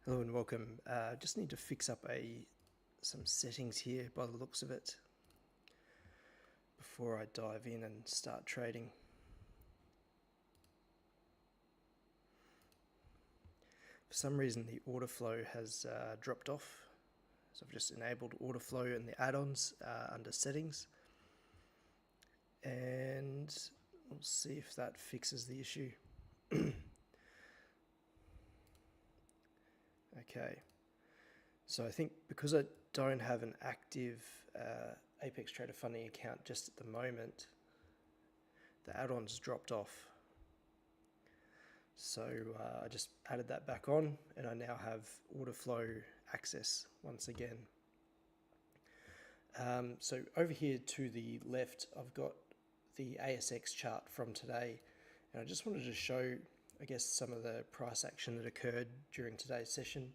Hello and welcome. Just need to fix up some settings here by the looks of it before I dive in and start trading. For some reason the order flow has dropped off, so I've just enabled order flow in the add-ons under settings, and we'll see if that fixes the issue. Okay, so I think because I don't have an active Apex Trader funding account just at the moment, the add-ons dropped off. So I just added that back on, and I now have order flow access once again. So over here to the left, I've got the ASX chart from today, and I just wanted to show, I guess, some of the price action that occurred during today's session.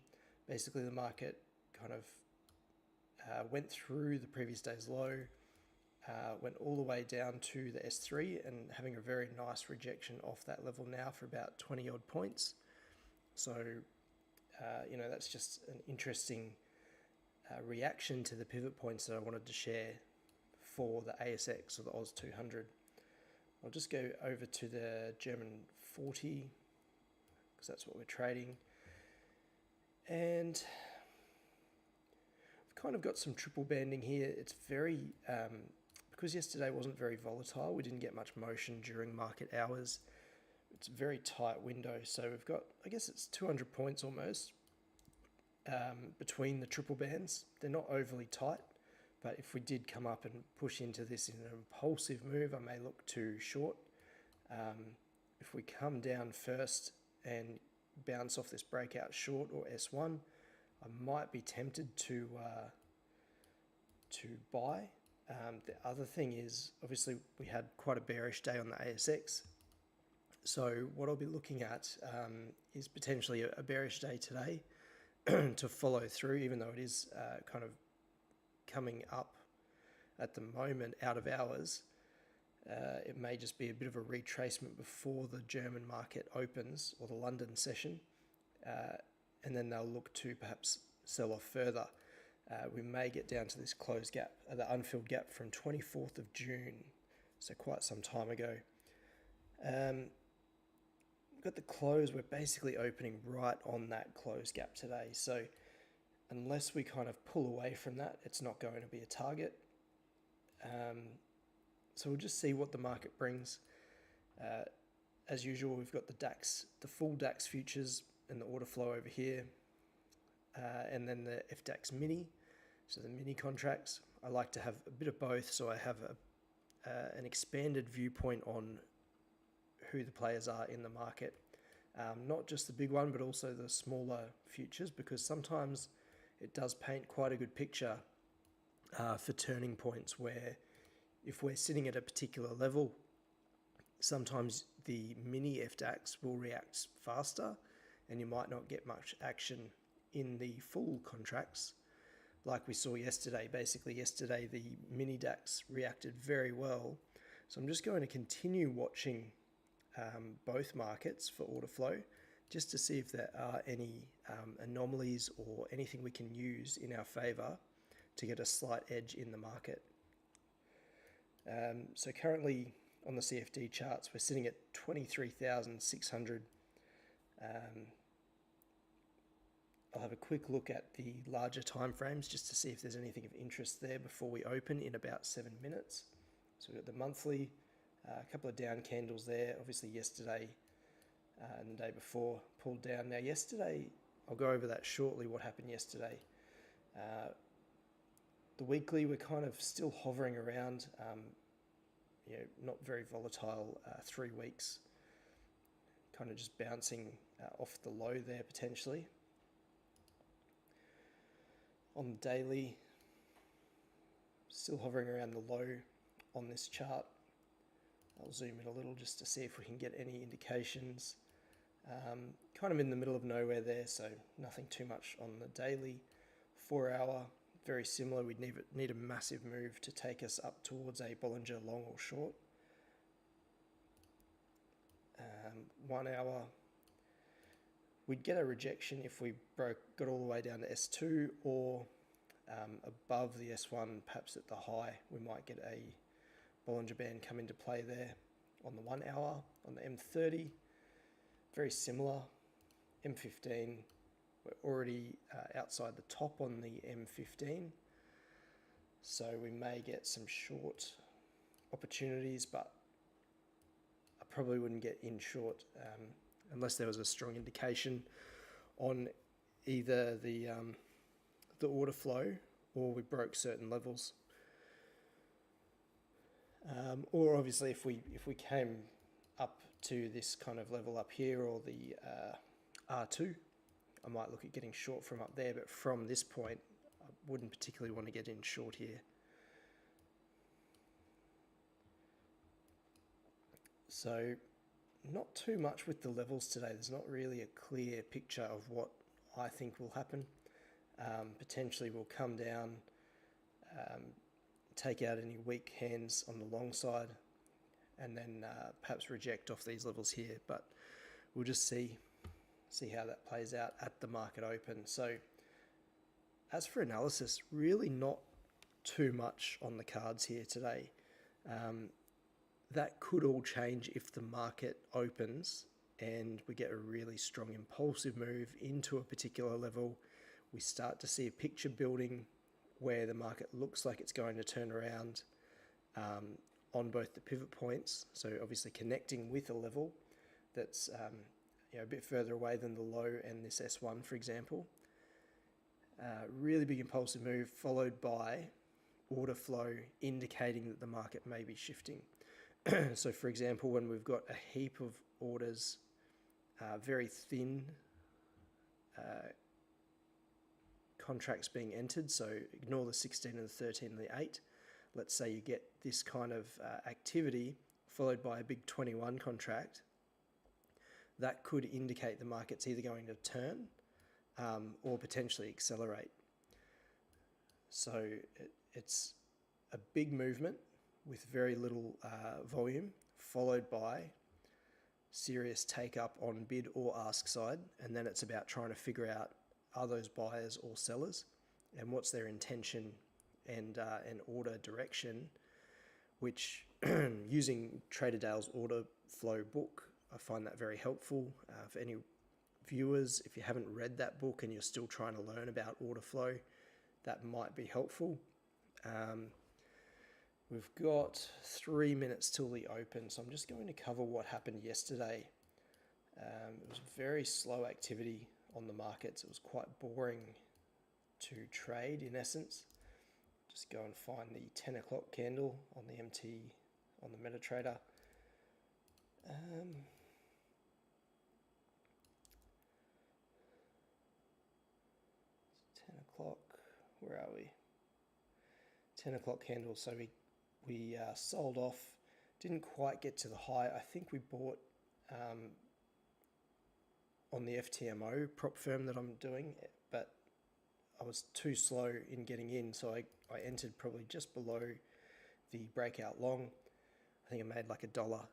Basically, the market kind of went through the previous day's low, went all the way down to the S3 and having a very nice rejection off that level now for about 20 odd points. So, that's just an interesting reaction to the pivot points that I wanted to share for the ASX or the Oz 200. I'll just go over to the German 40 because that's what we're trading. And I've kind of got some triple banding here. It's very, because yesterday wasn't very volatile, we didn't get much motion during market hours. It's a very tight window. So we've got, I guess it's 200 points almost between the triple bands. They're not overly tight, but if we did come up and push into this in an impulsive move, I may look to short. If we come down first and bounce off this breakout short or S1, I might be tempted to buy. The other thing is, obviously, we had quite a bearish day on the ASX. So what I'll be looking at is potentially a bearish day today to follow through, even though it is kind of coming up at the moment out of hours. It may just be a bit of a retracement before the German market opens or the London session, and then they'll look to perhaps sell off further. We may get down to this closed gap, the unfilled gap from 24th of June, so quite some time ago. We've got the close, we're basically opening right on that closed gap today, so unless we kind of pull away from that, it's not going to be a target. So we'll just see what the market brings. As usual, we've got the DAX, the full DAX futures and the order flow over here, and then the FDAX Mini, so the mini contracts. I like to have a bit of both, so I have an expanded viewpoint on who the players are in the market. Not just the big one, but also the smaller futures, because sometimes it does paint quite a good picture for turning points where if we're sitting at a particular level, sometimes the mini FDAX will react faster and you might not get much action in the full contracts like we saw yesterday. Basically yesterday the mini DAX reacted very well, so I'm just going to continue watching both markets for order flow just to see if there are any anomalies or anything we can use in our favor to get a slight edge in the market. So currently on the CFD charts, we're sitting at 23,600. I'll have a quick look at the larger time frames just to see if there's anything of interest there before we open in about 7 minutes. So we've got the monthly, a couple of down candles there. Obviously yesterday and the day before pulled down. Now yesterday, I'll go over that shortly, what happened yesterday. The weekly, we're kind of still hovering around, not very volatile 3 weeks, kind of just bouncing off the low there potentially. On the daily, still hovering around the low on this chart. I'll zoom in a little just to see if we can get any indications. Kind of in the middle of nowhere there, so nothing too much on the daily. 4 hour, very similar. We'd need a massive move to take us up towards a Bollinger long or short. 1 hour, we'd get a rejection if we got all the way down to S2, or above the S1, perhaps at the high, we might get a Bollinger Band come into play there on the 1 hour. On the M30, very similar. M15, we're already outside the top on the M15, so we may get some short opportunities, but I probably wouldn't get in short unless there was a strong indication on either the order flow, or we broke certain levels, or obviously if we came up to this kind of level up here, or the R2, I might look at getting short from up there, but from this point I wouldn't particularly want to get in short here. So not too much with the levels today. There's not really a clear picture of what I think will happen. Potentially we'll come down, take out any weak hands on the long side, and then perhaps reject off these levels here, but we'll just see how that plays out at the market open. So as for analysis, really not too much on the cards here today. That could all change if the market opens and we get a really strong impulsive move into a particular level. We start to see a picture building where the market looks like it's going to turn around on both the pivot points, so obviously connecting with a level that's a bit further away than the low and this S1, for example. Really big impulsive move followed by order flow indicating that the market may be shifting. So for example, when we've got a heap of orders, very thin contracts being entered, so ignore the 16 and the 13 and the 8. Let's say you get this kind of activity followed by a big 21 contract. That could indicate the market's either going to turn or potentially accelerate. So it's a big movement with very little volume, followed by serious take up on bid or ask side, and then it's about trying to figure out, are those buyers or sellers, and what's their intention and order direction, which using Tradodale's order flow book, I find that very helpful. For any viewers, if you haven't read that book and you're still trying to learn about order flow, that might be helpful. We've got 3 minutes till the open, so I'm just going to cover what happened yesterday. It was very slow activity on the markets. It was quite boring to trade in essence. Just go and find the 10 o'clock candle on the MT, on the MetaTrader. 10 o'clock, where are we? 10 o'clock candle, so we sold off, didn't quite get to the high. I think we bought on the FTMO prop firm that I'm doing, but I was too slow in getting in, so I entered probably just below the breakout long. I think I made like $1,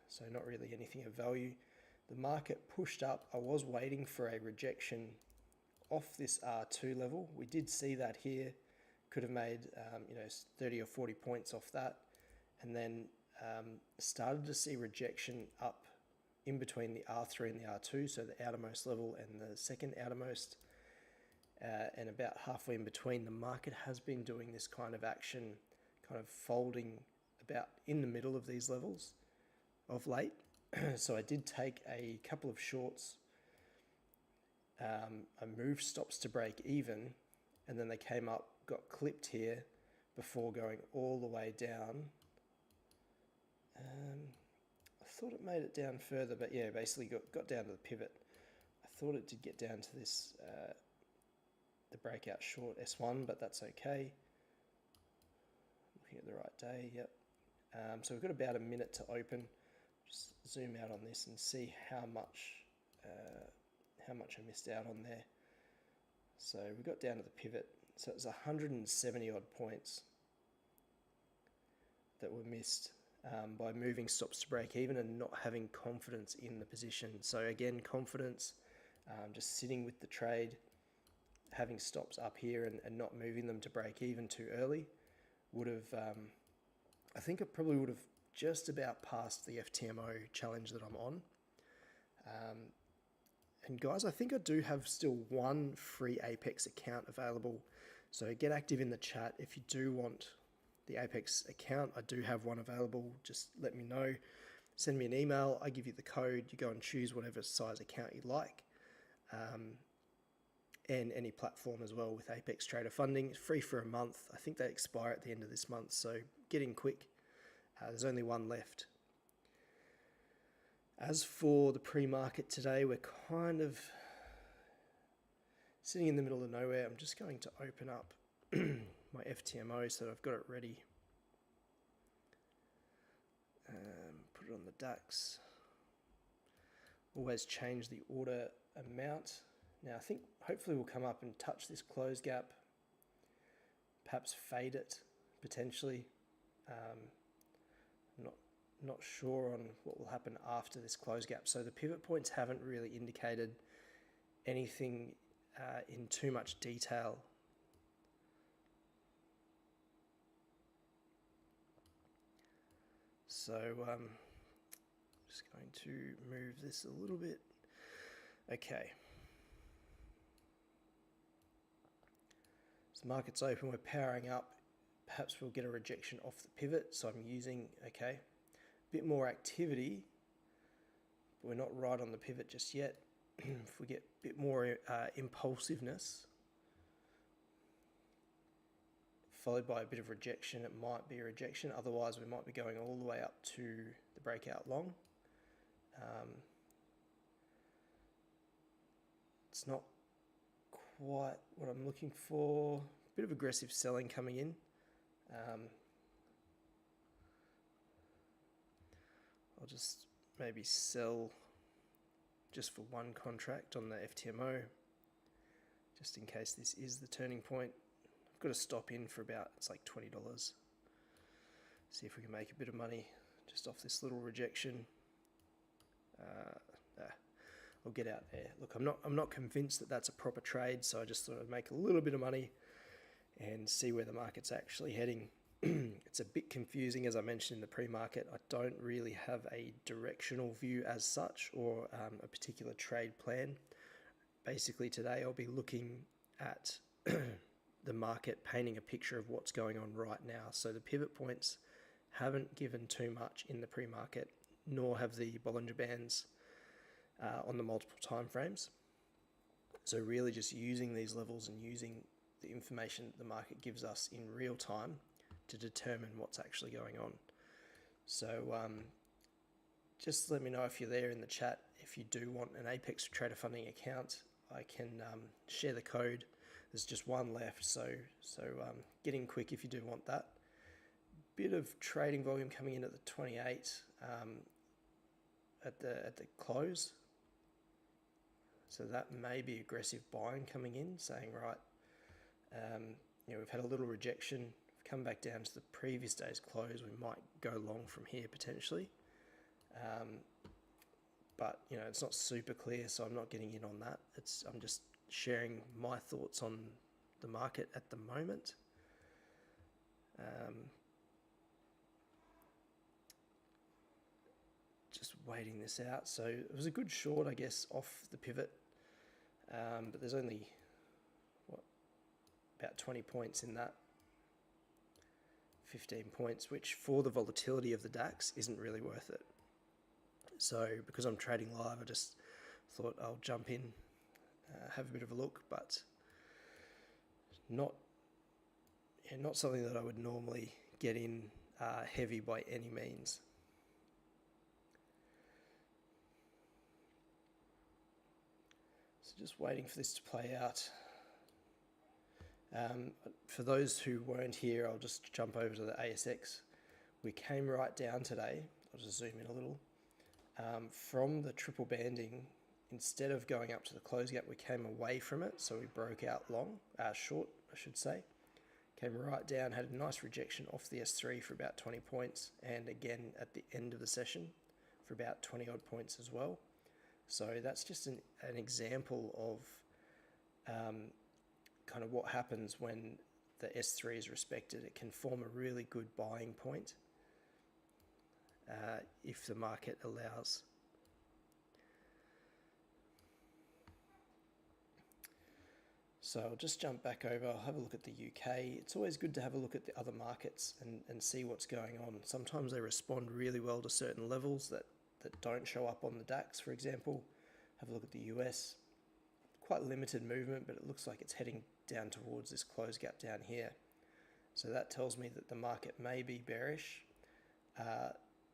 so not really anything of value. The market pushed up. I was waiting for a rejection off this R2 level. We did see that here. Could have made 30 or 40 points off that, and then started to see rejection up in between the R3 and the R2, so the outermost level and the second outermost, and about halfway in between, the market has been doing this kind of action, kind of folding about in the middle of these levels of late. So I did take a couple of shorts. I moved stops to break even, and then they came up, got clipped here before going all the way down. I thought it made it down further, but yeah, basically got down to the pivot. I thought it did get down to this, the breakout short S1, but that's okay. Looking at the right day, yep. So we've got about a minute to open. Just zoom out on this and see how much I missed out on there. So we got down to the pivot. So it was 170 odd points that were missed by moving stops to break even and not having confidence in the position. So again, confidence, just sitting with the trade, having stops up here and not moving them to break even too early would have, I think it probably would have just about passed the FTMO challenge that I'm on. And guys, I think I do have still one free Apex account available. So get active in the chat if you do want the Apex account. I do have one available. Just let me know. Send me an email. I give you the code. You go and choose whatever size account you like. And any platform as well with Apex Trader Funding. It's free for a month. I think they expire at the end of this month. So get in quick. There's only one left. As for the pre-market today, we're kind of sitting in the middle of nowhere. I'm just going to open up my FTMO so that I've got it ready. Put it on the DAX. Always change the order amount. Now I think hopefully we'll come up and touch this close gap, perhaps fade it potentially. Not sure on what will happen after this close gap. So the pivot points haven't really indicated anything in too much detail. So just going to move this a little bit. Okay. So market's open, we're powering up. Perhaps we'll get a rejection off the pivot. So I'm using, okay, a bit more activity, but we're not right on the pivot just yet. If we get a bit more impulsiveness, followed by a bit of rejection, it might be a rejection. Otherwise, we might be going all the way up to the breakout long. It's not quite what I'm looking for. A bit of aggressive selling coming in. I'll just maybe sell just for one contract on the FTMO, just in case this is the turning point. I've got to stop in for about, it's like $20. See if we can make a bit of money just off this little rejection. I'll get out there. Look, I'm not convinced that that's a proper trade, so I just thought I'd make a little bit of money and see where the market's actually heading. It's a bit confusing, as I mentioned in the pre-market. I don't really have a directional view as such, or a particular trade plan. Basically today I'll be looking at the market, painting a picture of what's going on right now. So the pivot points haven't given too much in the pre-market, nor have the Bollinger Bands on the multiple time frames. So really just using these levels and using the information that the market gives us in real time to determine what's actually going on. So just let me know if you're there in the chat. If you do want an Apex Trader Funding account, I can share the code. There's just one left, so get in quick if you do want that. Bit of trading volume coming in at the 28 at the close. So that may be aggressive buying coming in, saying, right, we've had a little rejection, we've come back down to the previous day's close, we might go long from here potentially. But it's not super clear, so I'm not getting in on that. I'm just sharing my thoughts on the market at the moment. Just waiting this out. So it was a good short, I guess, off the pivot. But there's only, about 20 points in that. 15 points, which for the volatility of the DAX isn't really worth it. So because I'm trading live, I just thought I'll jump in, have a bit of a look, but not something that I would normally get in heavy by any means. So just waiting for this to play out. For those who weren't here, I'll just jump over to the ASX. We came right down today. I'll just zoom in a little. From the triple banding, instead of going up to the close gap, we came away from it. So we broke out short, I should say. Came right down, had a nice rejection off the S3 for about 20 points. And again, at the end of the session for about 20 odd points as well. So that's just an example of kind of what happens when the S3 is respected. It can form a really good buying point if the market allows. So I'll just jump back over, I'll have a look at the UK. It's always good to have a look at the other markets and see what's going on. Sometimes they respond really well to certain levels that don't show up on the DAX, for example. Have a look at the US. Quite limited movement, but it looks like it's heading down towards this close gap down here. So that tells me that the market may be bearish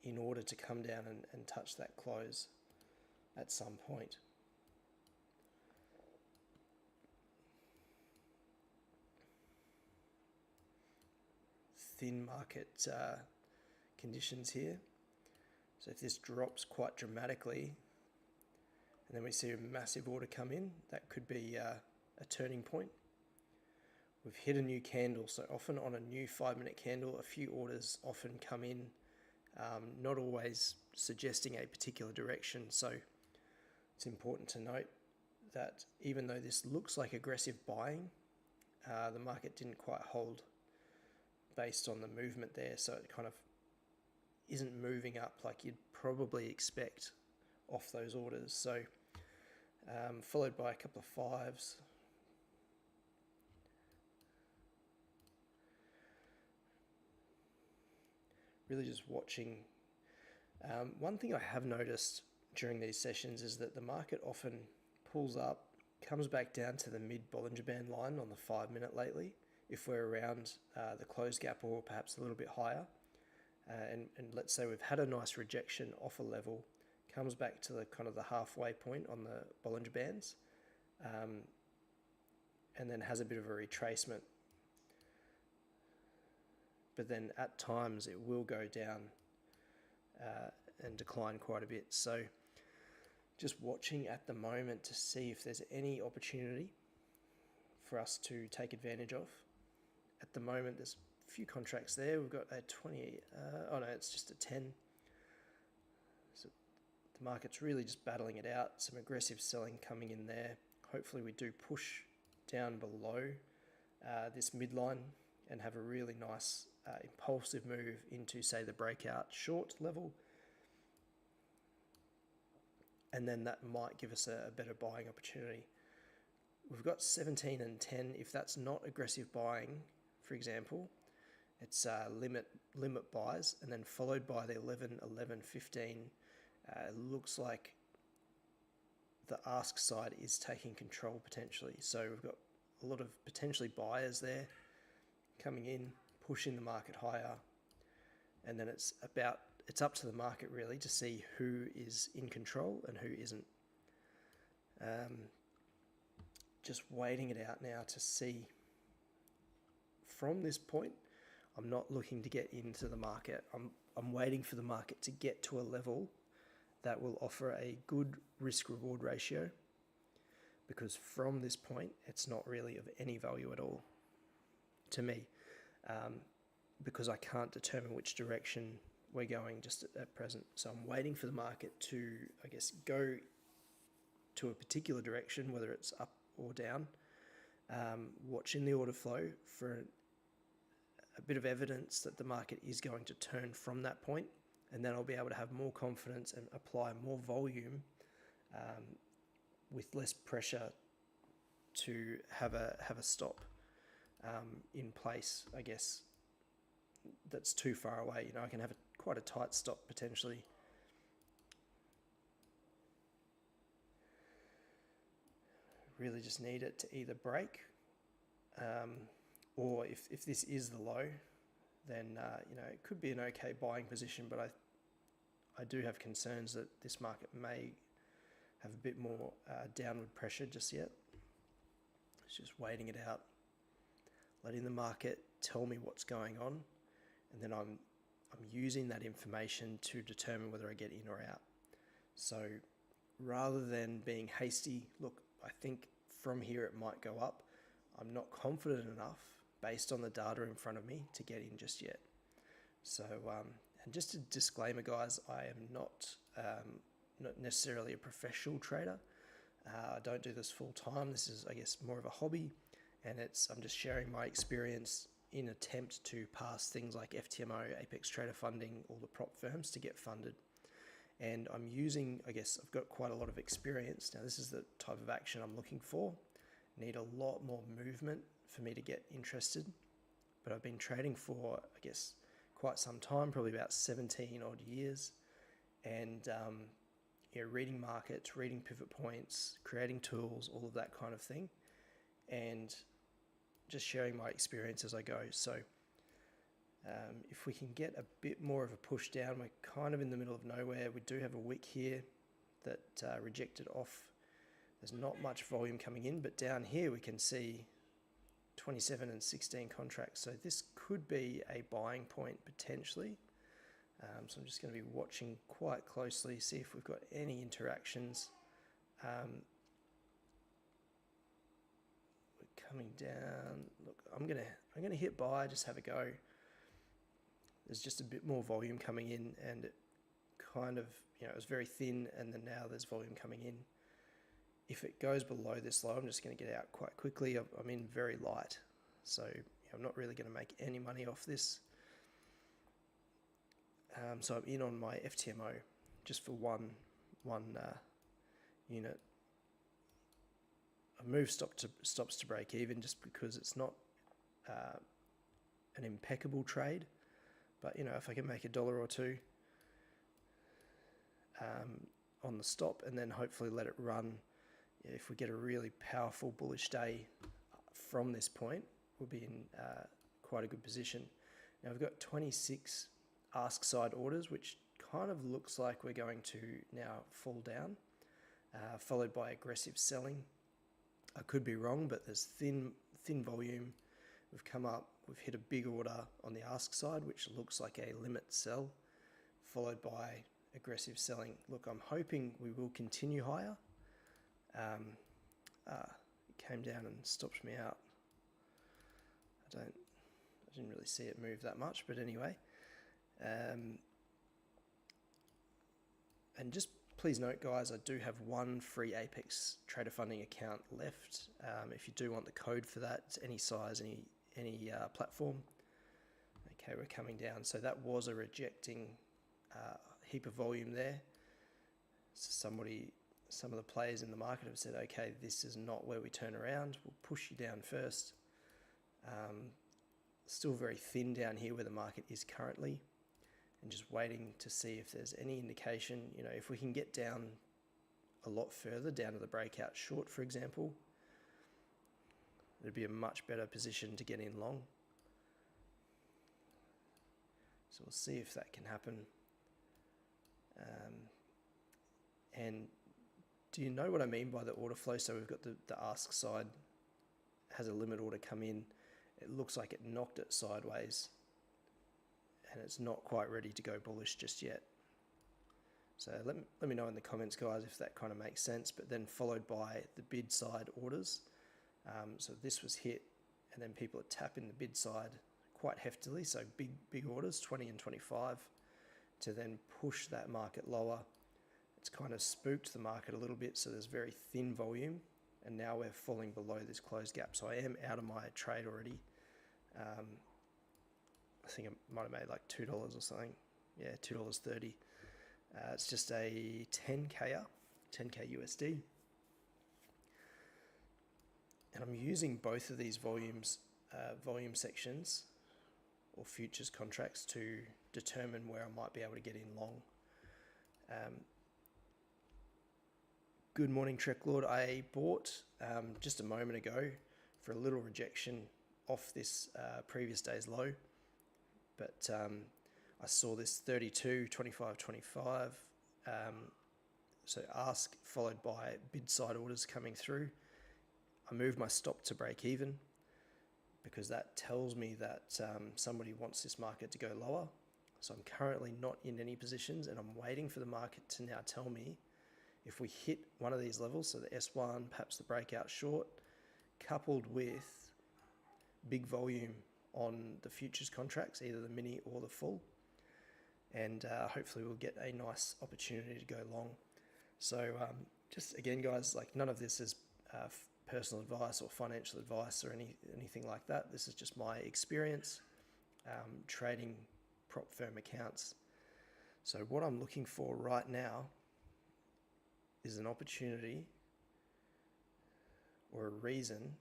in order to come down and touch that close at some point. Thin market conditions here. So if this drops quite dramatically and then we see a massive order come in, that could be a turning point. We've hit a new candle, so often on a new 5-minute candle, a few orders often come in, not always suggesting a particular direction. So it's important to note that even though this looks like aggressive buying, the market didn't quite hold based on the movement there, so it kind of isn't moving up like you'd probably expect off those orders. So followed by a couple of fives. Really just watching. One thing I have noticed during these sessions is that the market often pulls up, comes back down to the mid Bollinger Band line on the 5-minute lately, if we're around the close gap or perhaps a little bit higher. And let's say we've had a nice rejection off a level, comes back to the kind of the halfway point on the Bollinger Bands, and then has a bit of a retracement. But then at times it will go down and decline quite a bit. So just watching at the moment to see if there's any opportunity for us to take advantage of. At the moment, there's a few contracts there. We've got a 20, oh no, it's just a 10. So the market's really just battling it out. Some aggressive selling coming in there. Hopefully we do push down below this midline and have a really nice impulsive move into, say, the breakout short level. And then that might give us a better buying opportunity. We've got 17 and 10. If that's not aggressive buying, for example, it's limit buys, and then followed by the 11, 11, 15. It looks like the ask side is taking control potentially. So we've got a lot of potentially buyers there coming in, pushing the market higher, and then it's up to the market really to see who is in control and who isn't. Just waiting it out now to see. From this point, I'm not looking to get into the market. I'm waiting for the market to get to a level that will offer a good risk-reward ratio, because from this point, it's not really of any value at all to me, because I can't determine which direction we're going just at present. So I'm waiting for the market to, I guess, go to a particular direction, whether it's up or down, watching the order flow for a bit of evidence that the market is going to turn from that point, and then I'll be able to have more confidence and apply more volume with less pressure to have a stop in place, I guess, that's too far away. I can have quite a tight stop potentially. Really just need it to either break, or if this is the low, then it could be an okay buying position, but I do have concerns that this market may have a bit more downward pressure just yet. It's just waiting it out, letting the market tell me what's going on, and then I'm using that information to determine whether I get in or out. So rather than being hasty, look, I think from here it might go up, I'm not confident enough based on the data in front of me to get in just yet. So, and just a disclaimer, guys, I am not not necessarily a professional trader. I don't do this full time. This is, I guess, more of a hobby, and I'm just sharing my experience in attempt to pass things like FTMO, Apex Trader Funding, all the prop firms to get funded. And I'm using, I guess, I've got quite a lot of experience. Now, this is the type of action I'm looking for. Need a lot more movement for me to get interested. But I've been trading for, I guess, quite some time, probably about 17 odd years. And reading markets, reading pivot points, creating tools, all of that kind of thing. And just sharing my experience as I go. So if we can get a bit more of a push down, we're kind of in the middle of nowhere. We do have a wick here that rejected off. There's not much volume coming in, but down here we can see 27 and 16 contracts. So this could be a buying point potentially. So I'm just going to be watching quite closely, see if we've got any interactions. We're coming down. Look, I'm gonna hit buy, just have a go. There's just a bit more volume coming in, and it kind of, it was very thin, and then now there's volume coming in. If it goes below this low, I'm just going to get out quite quickly. I'm in very light, so I'm not really going to make any money off this. So I'm in on my FTMO just for one unit. I've moved stops to break even just because it's not an impeccable trade. But, if I can make $1 or $2 on the stop and then hopefully let it run, if we get a really powerful bullish day from this point, we'll be in quite a good position. Now we've got 26 ask side orders, which kind of looks like we're going to now fall down, followed by aggressive selling. I could be wrong, but there's thin volume. We've come up, we've hit a big order on the ask side, which looks like a limit sell, followed by aggressive selling. Look, I'm hoping we will continue higher. It came down and stopped me out. I didn't really see it move that much, but anyway. And just please note, guys, I do have one free Apex Trader Funding account left. If you do want the code for that, it's any size, any platform. Okay, we're coming down. So that was a rejecting heap of volume there. So some of the players in the market have said, okay, this is not where we turn around. We'll push you down first. Still very thin down here where the market is currently, and just waiting to see if there's any indication. If we can get down a lot further, down to the breakout short, for example, it'd be a much better position to get in long. So we'll see if that can happen. And do you know what I mean by the order flow? So we've got the ask side has a limit order come in. It looks like it knocked it sideways, and it's not quite ready to go bullish just yet. So let me know in the comments, guys, if that kind of makes sense. But then followed by the bid side orders. So this was hit, and then people are tapping the bid side quite heftily. So big orders, 20 and 25, to then push that market lower. It's kind of spooked the market a little bit, so there's very thin volume, and now we're falling below this closed gap. So I am out of my trade already. I think I might have made like $2 or something. Yeah, $2.30. It's just a 10K USD. And I'm using both of these volume sections or futures contracts to determine where I might be able to get in long. Good morning, Trek Lord. I bought just a moment ago for a little rejection off this previous day's low, but I saw this 32, 25, 25. So ask followed by bid side orders coming through. I moved my stop to break even because that tells me that somebody wants this market to go lower. So I'm currently not in any positions, and I'm waiting for the market to now tell me if we hit one of these levels, so the S1, perhaps the breakout short, coupled with big volume on the futures contracts, either the mini or the full, and hopefully we'll get a nice opportunity to go long. So just again, guys, like none of this is personal advice or financial advice or anything like that. This is just my experience trading prop firm accounts. So what I'm looking for right now is an opportunity or a reason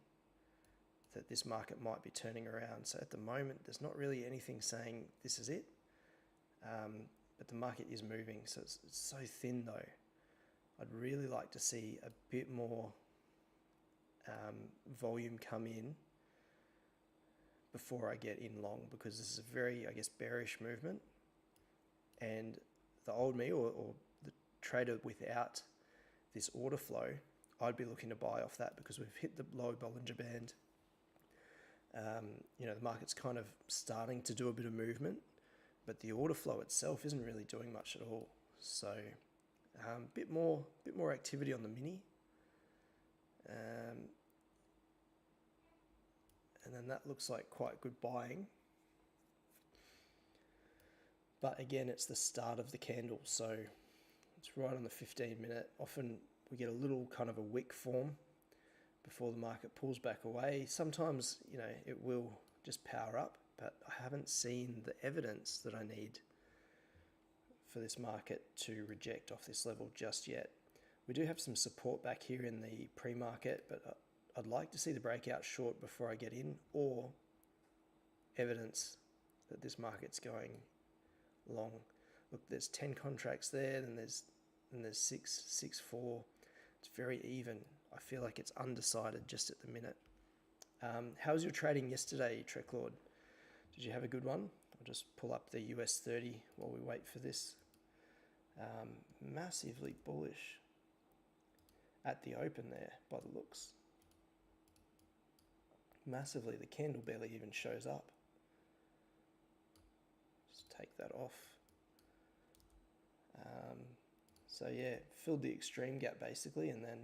that this market might be turning around. So at the moment, there's not really anything saying this is it, but the market is moving. So it's so thin though. I'd really like to see a bit more volume come in before I get in long, because this is a very, I guess, bearish movement. And the old me or the trader without this order flow, I'd be looking to buy off that because we've hit the low Bollinger Band. You know, the market's kind of starting to do a bit of movement, but the order flow itself isn't really doing much at all. So bit more activity on the mini. And then that looks like quite good buying. But again, it's the start of the candle, so it's right on the 15-minute. Often we get a little kind of a wick form before the market pulls back away. Sometimes, you know, it will just power up, but I haven't seen the evidence that I need for this market to reject off this level just yet. We do have some support back here in the pre-market, but I'd like to see the breakout short before I get in, or evidence that this market's going long. Look, there's 10 contracts there, then there's 6, 4. It's very even. I feel like it's undecided just at the minute. How was your trading yesterday, Trek Lord? Did you have a good one? I'll just pull up the US 30 while we wait for this. Massively bullish at the open there by the looks. Massively, the candle barely even shows up. Just take that off. So yeah, filled the extreme gap basically, and then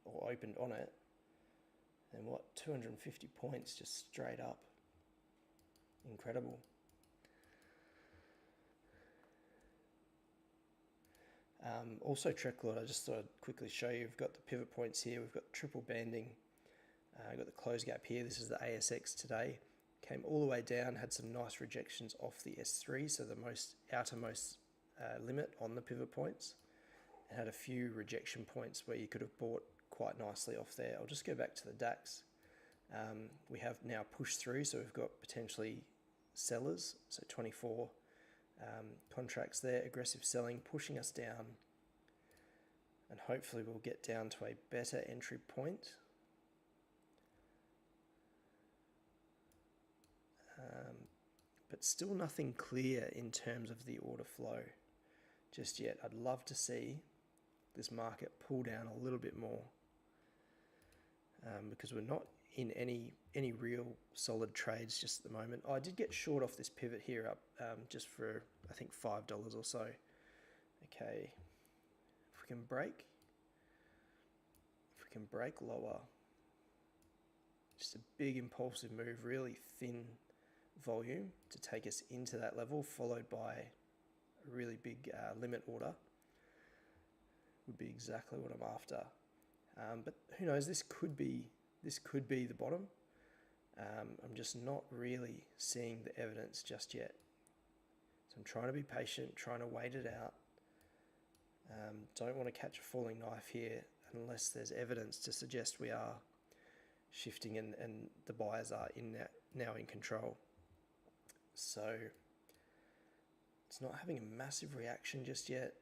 or opened on it, and what, 250 points just straight up. Incredible. Also, Trekklord, I just thought I'd quickly show you, we've got the pivot points here, we've got triple banding, got the close gap here. This is the ASX today. Came all the way down, had some nice rejections off the S3, so the outermost limit on the pivot points, and had a few rejection points where you could have bought quite nicely off there. I'll just go back to the DAX. We have now pushed through, so we've got potentially sellers, so 24 contracts there, aggressive selling, pushing us down, and hopefully we'll get down to a better entry point. But still nothing clear in terms of the order flow just yet. I'd love to see this market pull down a little bit more, because we're not in any real solid trades just at the moment. I did get short off this pivot here up just for I think $5 or so. Okay, if we can break lower, just a big impulsive move, really thin volume to take us into that level, followed by a really big limit order, would be exactly what I'm after. But who knows, this could be the bottom. I'm just not really seeing the evidence just yet. So I'm trying to be patient, trying to wait it out. Don't want to catch a falling knife here unless there's evidence to suggest we are shifting and the buyers are now in control. So it's not having a massive reaction just yet.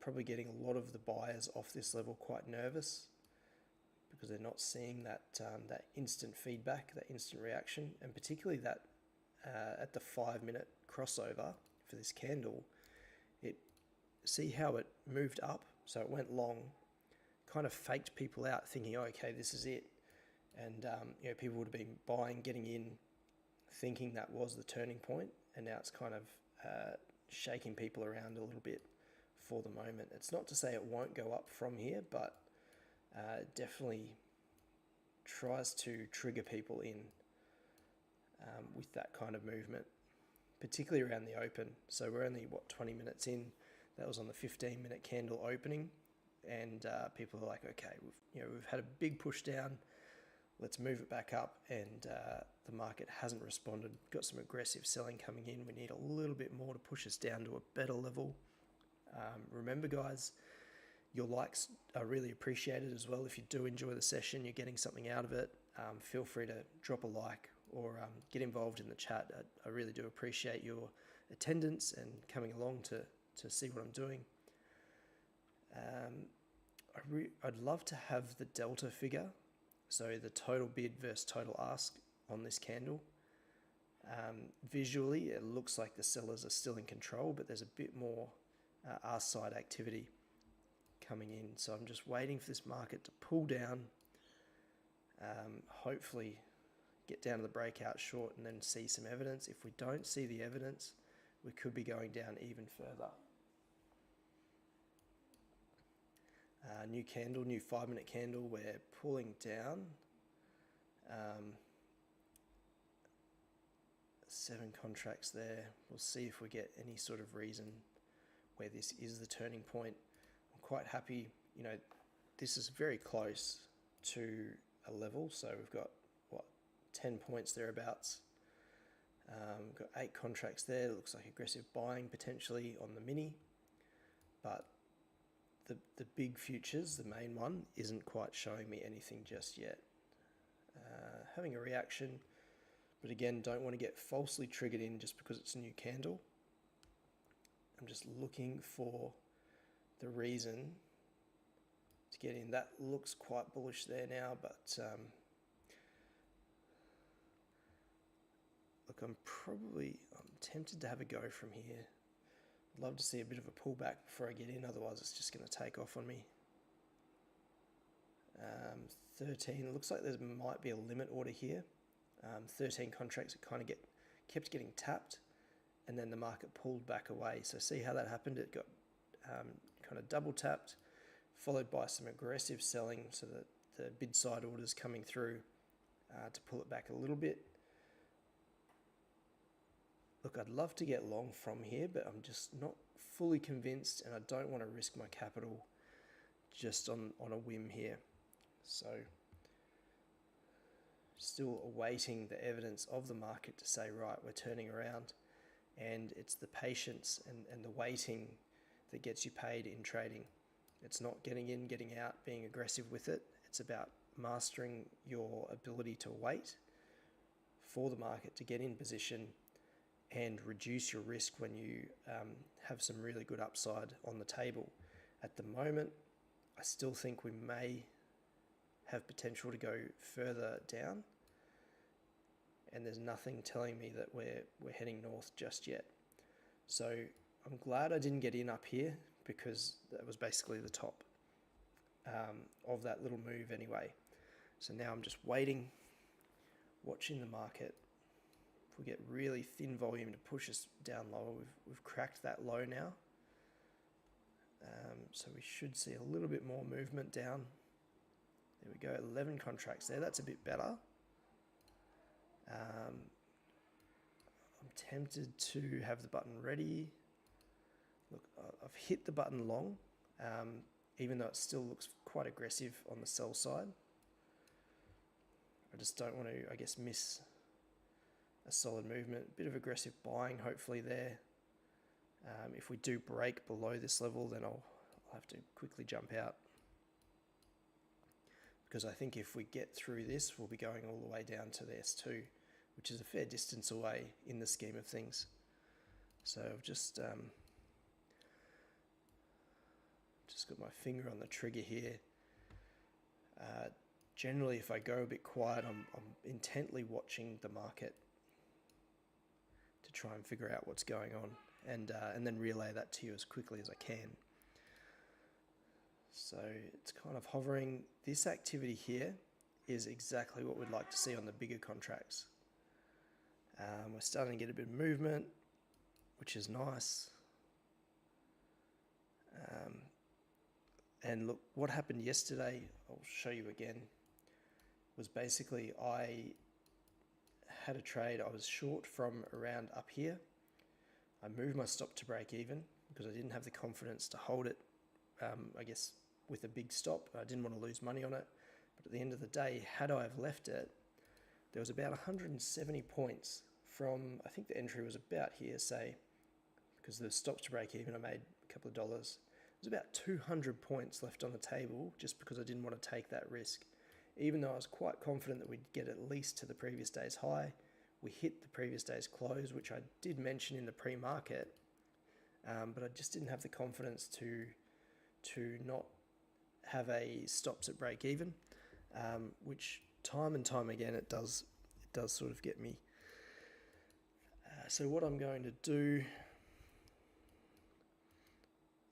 Probably getting a lot of the buyers off this level quite nervous because they're not seeing that instant feedback, that instant reaction, and particularly that at the 5-minute crossover for this candle, see how it moved up, so it went long, kind of faked people out thinking, oh, okay, this is it, and people would have been buying, getting in, thinking that was the turning point, and now it's kind of shaking people around a little bit for the moment. It's not to say it won't go up from here, but it definitely tries to trigger people in with that kind of movement. particularly around the open. So we're only, 20 minutes in. That was on the 15-minute candle opening. And people are like, okay, we've had a big push down. Let's move it back up. And the market hasn't responded. Got some aggressive selling coming in. We need a little bit more to push us down to a better level. Remember, guys, your likes are really appreciated as well. If you do enjoy the session, you're getting something out of it, feel free to drop a like or get involved in the chat. I really do appreciate your attendance and coming along to see what I'm doing. I'd love to have the delta figure, so the total bid versus total ask on this candle. Visually, it looks like the sellers are still in control, but there's a bit more ask side activity coming in. So I'm just waiting for this market to pull down, hopefully get down to the breakout short and then see some evidence. If we don't see the evidence, we could be going down even further. New candle, new 5-minute candle, we're pulling down. 7 contracts there. We'll see if we get any sort of reason where this is the turning point. I'm quite happy, this is very close to a level. So we've got, 10 points thereabouts. We've got 8 contracts there. It looks like aggressive buying potentially on the mini. But the big futures, the main one, isn't quite showing me anything just yet. Having a reaction, but again, don't want to get falsely triggered in just because it's a new candle. I'm just looking for the reason to get in. That looks quite bullish there now, but look, I'm tempted to have a go from here. I'd love to see a bit of a pullback before I get in, otherwise it's just going to take off on me. 13, it looks like there might be a limit order here. 13 contracts that kind of kept getting tapped, and then the market pulled back away. So see how that happened? It got kind of double tapped, followed by some aggressive selling, so that the bid side orders coming through to pull it back a little bit. Look, I'd love to get long from here, but I'm just not fully convinced, and I don't want to risk my capital just on a whim here. So still awaiting the evidence of the market to say, right, we're turning around. And it's the patience and the waiting that gets you paid in trading. It's not getting in, getting out, being aggressive with it. It's about mastering your ability to wait for the market to get in position and reduce your risk when you have some really good upside on the table. At the moment, I still think we may have potential to go further down, and there's nothing telling me that we're heading north just yet. So I'm glad I didn't get in up here, because that was basically the top of that little move anyway. So now I'm just waiting, watching the market. If we get really thin volume to push us down lower, we've cracked that low now. So we should see a little bit more movement down. There we go, 11 contracts there. That's a bit better. I'm tempted to have the button ready. Look, I've hit the button long, even though it still looks quite aggressive on the sell side. I just don't want to, I guess, miss a solid movement. Bit of aggressive buying, hopefully there. If we do break below this level, then I'll have to quickly jump out, because I think if we get through this, we'll be going all the way down to the S2, which is a fair distance away in the scheme of things. So I've just got my finger on the trigger here. Generally, if I go a bit quiet, I'm intently watching the market to try and figure out what's going on, and then relay that to you as quickly as I can. So it's kind of hovering. This activity here is exactly what we'd like to see on the bigger contracts. We're starting to get a bit of movement, which is nice. And look, what happened yesterday, I'll show you again, was basically I had a trade. I was short from around up here, I moved my stop to break even because I didn't have the confidence to hold it, I guess, with a big stop. I didn't want to lose money on it. But at the end of the day, had I have left it, there was about 170 points from, I think the entry was about here, say, because the stops to break even, I made a couple of dollars. There was about 200 points left on the table just because I didn't want to take that risk. Even though I was quite confident that we'd get at least to the previous day's high, we hit the previous day's close, which I did mention in the pre-market, but I just didn't have the confidence to not have a stops at break even, which time and time again it does sort of get me. So what I'm going to do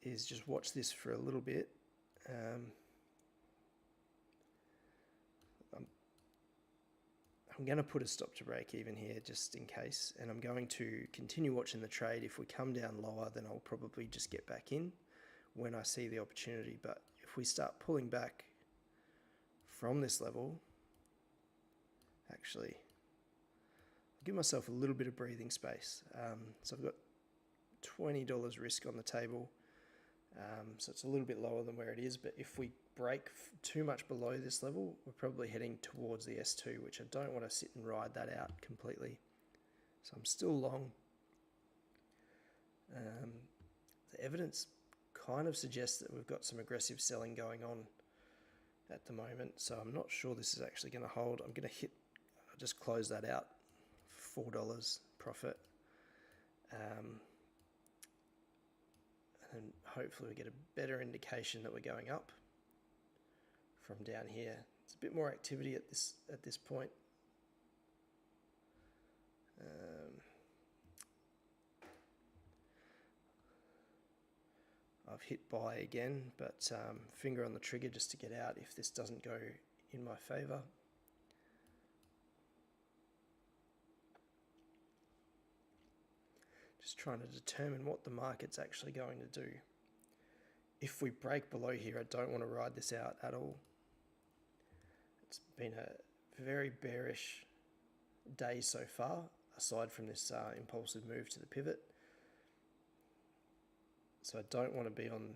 is just watch this for a little bit. I'm going to put a stop to break even here just in case, and I'm going to continue watching the trade. If we come down lower, then I'll probably just get back in when I see the opportunity. But if we start pulling back from this level, actually, I'll give myself a little bit of breathing space. So I've got $20 risk on the table. So it's a little bit lower than where it is, but if we break too much below this level, we're probably heading towards the S2, which I don't want to sit and ride that out completely. So I'm still long. The evidence kind of suggests that we've got some aggressive selling going on at the moment, so I'm not sure this is actually going to hold. I'm going to I'll just close that out, $4 profit. And hopefully we get a better indication that we're going up from down here. It's a bit more activity at this point. I've hit buy again, but finger on the trigger just to get out if this doesn't go in my favor. Just trying to determine what the market's actually going to do. If we break below here, I don't want to ride this out at all. It's been a very bearish day so far, aside from this impulsive move to the pivot. So I don't want to be on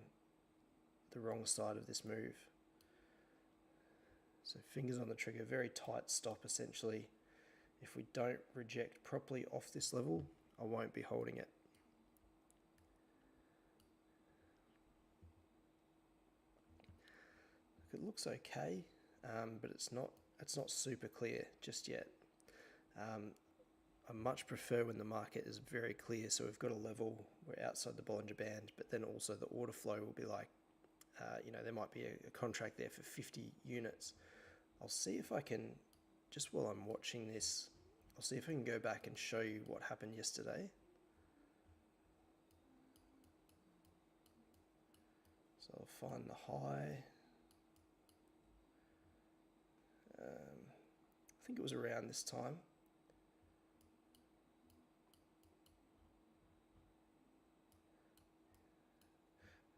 the wrong side of this move. So fingers on the trigger, very tight stop essentially. If we don't reject properly off this level, I won't be holding it. It looks okay, but it's not super clear just yet. I much prefer when the market is very clear, so we've got a level, we're outside the Bollinger Band, but then also the order flow will be like, there might be a contract there for 50 units. I'll see if I can, just while I'm watching this, I'll see if I can go back and show you what happened yesterday. So I'll find the high. I think it was around this time.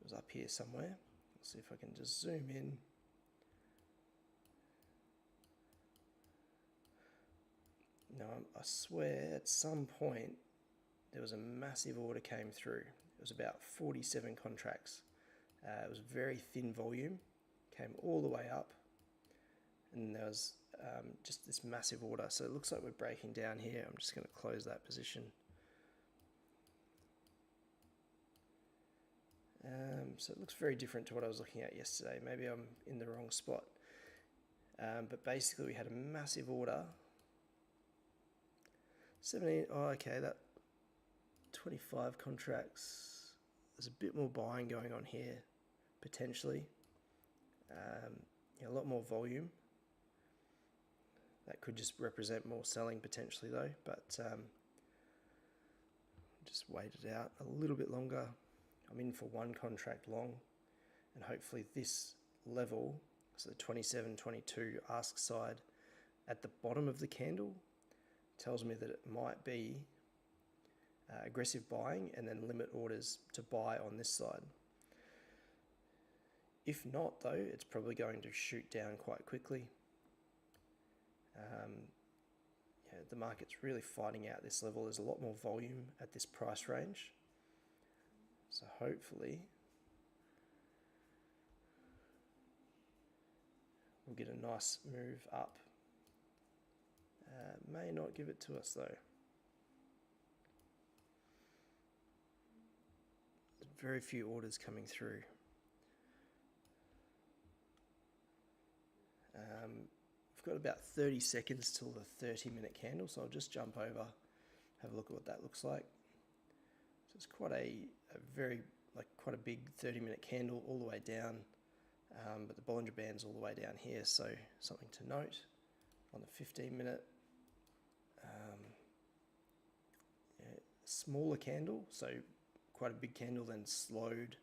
It was up here somewhere. Let's see if I can just zoom in. Now, I swear at some point there was a massive order came through. It was about 47 contracts. It was very thin volume, came all the way up, and there was just this massive order. So it looks like we're breaking down here. I'm just going to close that position. So it looks very different to what I was looking at yesterday. Maybe I'm in the wrong spot. But basically we had a massive order. 17, oh okay, that 25 contracts. There's a bit more buying going on here, potentially. A lot more volume. That could just represent more selling potentially though, but just wait it out a little bit longer. I'm in for one contract long, and hopefully this level, so the 27.22 ask side at the bottom of the candle, tells me that it might be aggressive buying and then limit orders to buy on this side. If not though, it's probably going to shoot down quite quickly. the market's really fighting out this level. There's a lot more volume at this price range. So hopefully we'll get a nice move up. May not give it to us though. Very few orders coming through. We've got about 30 seconds till the 30-minute candle, so I'll just jump over, have a look at what that looks like. So it's quite quite a big 30-minute candle all the way down, but the Bollinger Band's all the way down here, so something to note. On the 15-minute, smaller candle, so quite a big candle, then slowed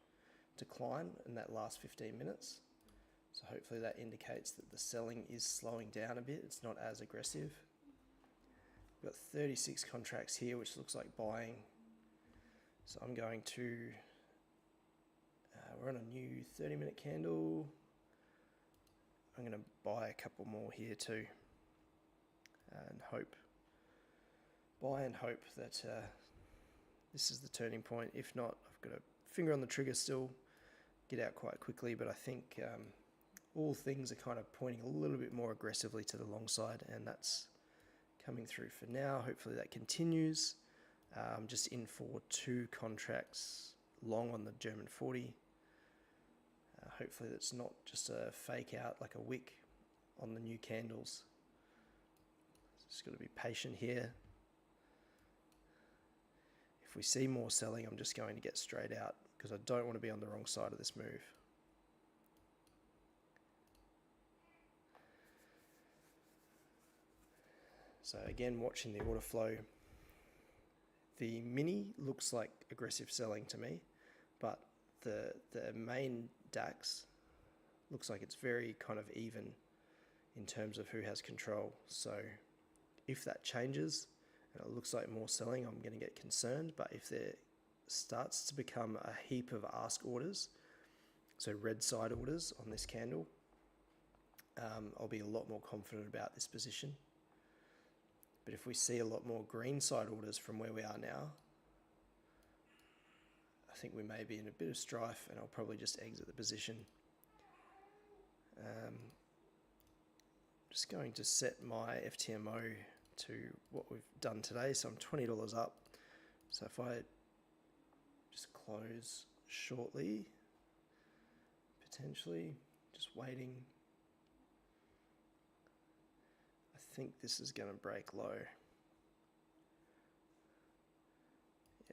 decline in that last 15 minutes. So hopefully that indicates that the selling is slowing down a bit. It's not as aggressive. We've got 36 contracts here, which looks like buying. So I'm going to, we're on a new 30-minute candle. I'm going to buy a couple more here too, and buy and hope that this is the turning point. If not, I've got a finger on the trigger still, get out quite quickly, but I think all things are kind of pointing a little bit more aggressively to the long side, and that's coming through for now. Hopefully that continues. I'm just in for 2 contracts long on the German 40. Hopefully that's not just a fake out like a wick on the new candles. Just got to be patient here. If we see more selling, I'm just going to get straight out because I don't want to be on the wrong side of this move. So again, watching the order flow, the mini looks like aggressive selling to me, but the main DAX looks like it's very kind of even in terms of who has control. So if that changes and it looks like more selling, I'm going to get concerned. But if there starts to become a heap of ask orders, so red side orders on this candle, I'll be a lot more confident about this position. But if we see a lot more green side orders from where we are now, I think we may be in a bit of strife, and I'll probably just exit the position. Just going to set my FTMO to what we've done today, so I'm $20 up. So if I just close shortly, potentially, just waiting. I think this is going to break low.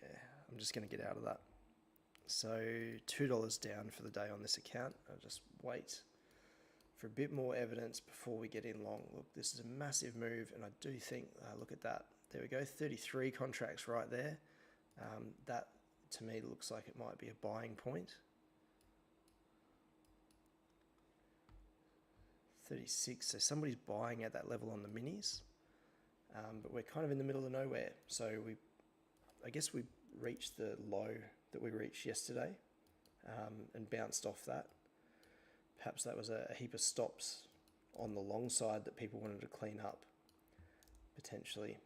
Yeah, I'm just going to get out of that. So $2 down for the day on this account. I'll just wait for a bit more evidence before we get in long. Look, this is a massive move, and I do think, look at that. There we go, 33 contracts right there. That, to me, looks like it might be a buying point. 36, so somebody's buying at that level on the minis, but we're kind of in the middle of nowhere. So I guess we reached the low that we reached yesterday and bounced off that. Perhaps that was a heap of stops on the long side that people wanted to clean up, potentially.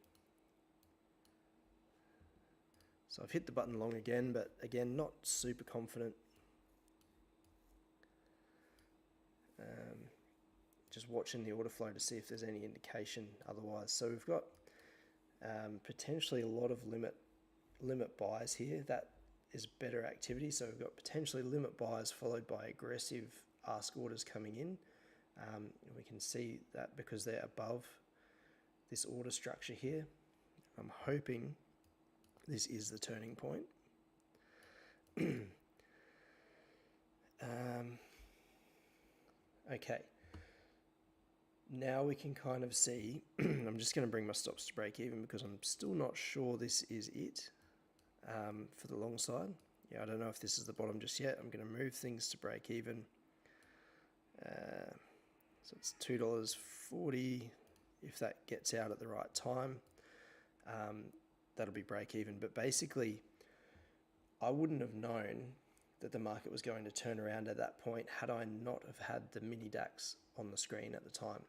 So I've hit the button long again, but again, not super confident. Just watching the order flow to see if there's any indication otherwise. So we've got potentially a lot of limit buys here. That is better activity. So we've got potentially limit buys followed by aggressive ask orders coming in. We can see that because they're above this order structure here. I'm hoping this is the turning point. Okay. Now we can kind of see, I'm just going to bring my stops to break even because I'm still not sure this is it for the long side. Yeah, I don't know if this is the bottom just yet. I'm going to move things to break even. So it's $2.40. If that gets out at the right time, that'll be break even. But basically, I wouldn't have known that the market was going to turn around at that point had I not have had the mini DAX on the screen at the time.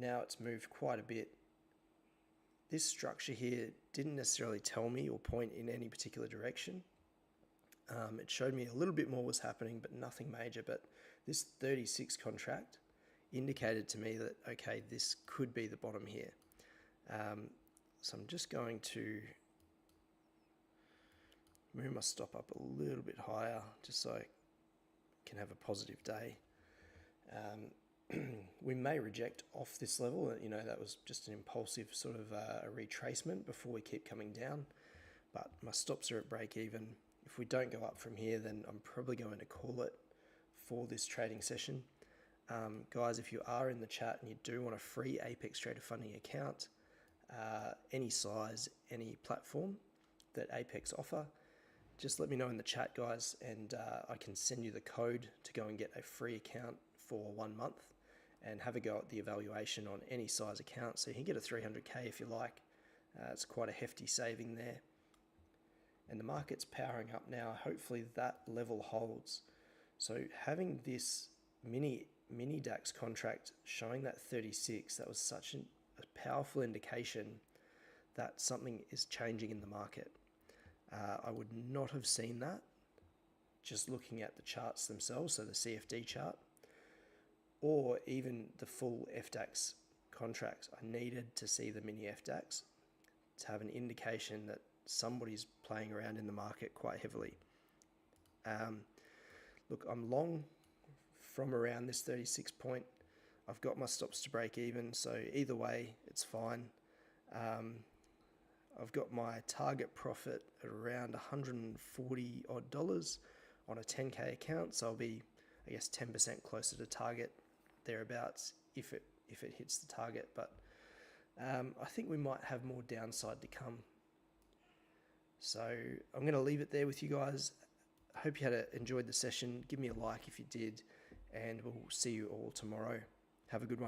Now it's moved quite a bit this structure here didn't necessarily tell me or point in any particular direction. It showed me a little bit more was happening, but nothing major. But this 36 contract indicated to me that, okay, this could be the bottom here. So I'm just going to move my stop up a little bit higher just so I can have a positive day. We may reject off this level. You know, that was just an impulsive sort of a retracement before we keep coming down. But my stops are at break even. If we don't go up from here, then I'm probably going to call it for this trading session. Guys, if you are in the chat and you do want a free Apex Trader Funding account, any size, any platform that Apex offer, just let me know in the chat, guys, and I can send you the code to go and get a free account for 1 month and have a go at the evaluation on any size account. So you can get a 300k if you like. It's quite a hefty saving there. And the market's powering up now. Hopefully that level holds. So having this mini DAX contract showing that 36, that was such a powerful indication that something is changing in the market. I would not have seen that just looking at the charts themselves, so the CFD chart, or even the full FDAX contracts. I needed to see the mini FDAX to have an indication that somebody's playing around in the market quite heavily. Look, I'm long from around this 36 point. I've got my stops to break even, so either way, it's fine. I've got my target profit at around $140 odd on a 10k account, so I'll be, I guess, 10% closer to target thereabouts if it hits the target. But I think we might have more downside to come. So I'm going to leave it there with you guys. I hope you enjoyed the session. Give me a like if you did, and we'll see you all tomorrow. Have a good one.